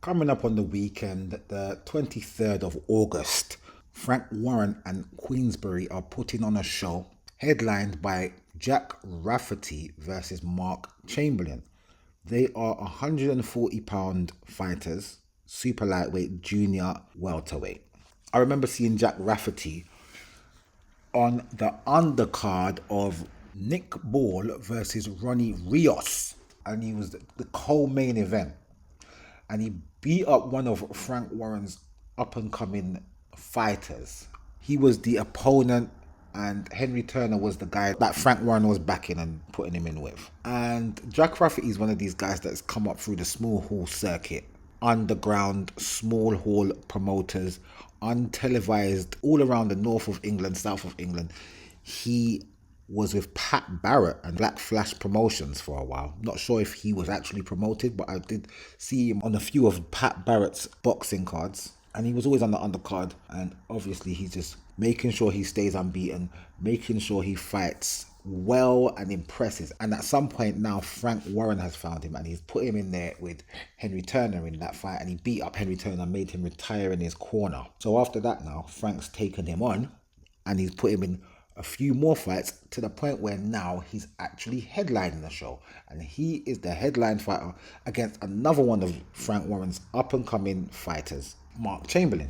Coming up on the weekend, the 23rd of August, Frank Warren and Queensberry are putting on a show headlined by Jack Rafferty versus Mark Chamberlain. They are 140-pound fighters, super lightweight, junior, welterweight. I remember seeing Jack Rafferty on the undercard of Nick Ball versus Ronnie Rios, and he was the co-main event. And he beat up one of Frank Warren's up-and-coming fighters. He was the opponent, and Henry Turner was the guy that Frank Warren was backing and putting him in with. And Jack Rafferty is one of these guys that's come up through the small hall circuit. Underground, small hall promoters, untelevised, all around the north of England, south of England. He was with Pat Barrett and Black Flash Promotions for a while. Not sure if he was actually promoted, but I did see him on a few of Pat Barrett's boxing cards. And he was always on the undercard. And obviously he's just making sure he stays unbeaten, making sure he fights well and impresses. And at some point now, Frank Warren has found him and he's put him in there with Henry Turner in that fight. And he beat up Henry Turner and made him retire in his corner. So after that now, Frank's taken him on and he's put him in a few more fights to the point where now he's actually headlining the show. And he is the headline fighter against another one of Frank Warren's up-and-coming fighters, Mark Chamberlain.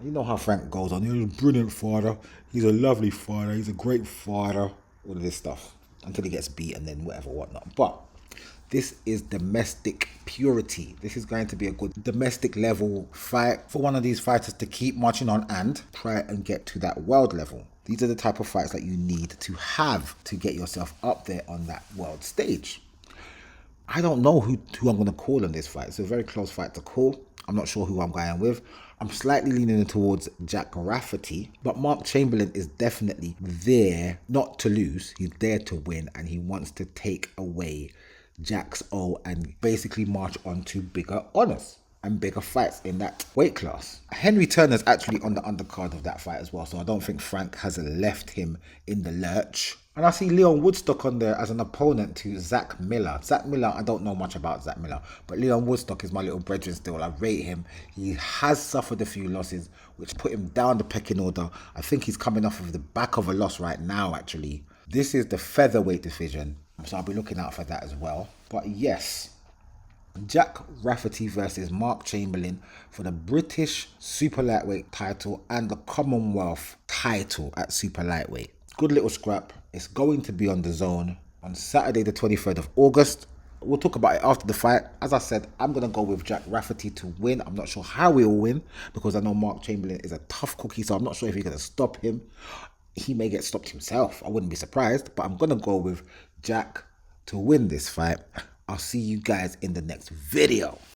You know how Frank goes on. He's a brilliant fighter. He's a lovely fighter. He's a great fighter. All of this stuff. Until he gets beat and then whatever, whatnot. But this is domestic purity. This is going to be a good domestic level fight for one of these fighters to keep marching on and try and get to that world level. These are the type of fights that you need to have to get yourself up there on that world stage. I don't know who I'm going to call in this fight. It's a very close fight to call. I'm not sure who I'm going with. I'm slightly leaning towards Jack Rafferty, but Mark Chamberlain is definitely there not to lose. He's there to win, and he wants to take away Jack's O and basically march on to bigger honours and bigger fights in that weight class. Henry Turner's actually on the undercard of that fight as well, so I don't think Frank has left him in the lurch. And I see Leon Woodstock on there as an opponent to Zach Miller. Zach Miller, I don't know much about Zach Miller, but Leon Woodstock is my little brethren still. I rate him. He has suffered a few losses, which put him down the pecking order. I think he's coming off of the back of a loss right now, actually. This is the featherweight division, so I'll be looking out for that as well. But yes, Jack Rafferty versus Mark Chamberlain for the British super lightweight title and the Commonwealth title at super lightweight. Good little scrap. It's going to be on the Zone on Saturday the 23rd of August. We'll talk about it after the fight. As I said, I'm going to go with Jack Rafferty to win. I'm not sure how he'll win because I know Mark Chamberlain is a tough cookie, so I'm not sure if he's going to stop him. He may get stopped himself. I wouldn't be surprised, but I'm going to go with Jack to win this fight. I'll see you guys in the next video.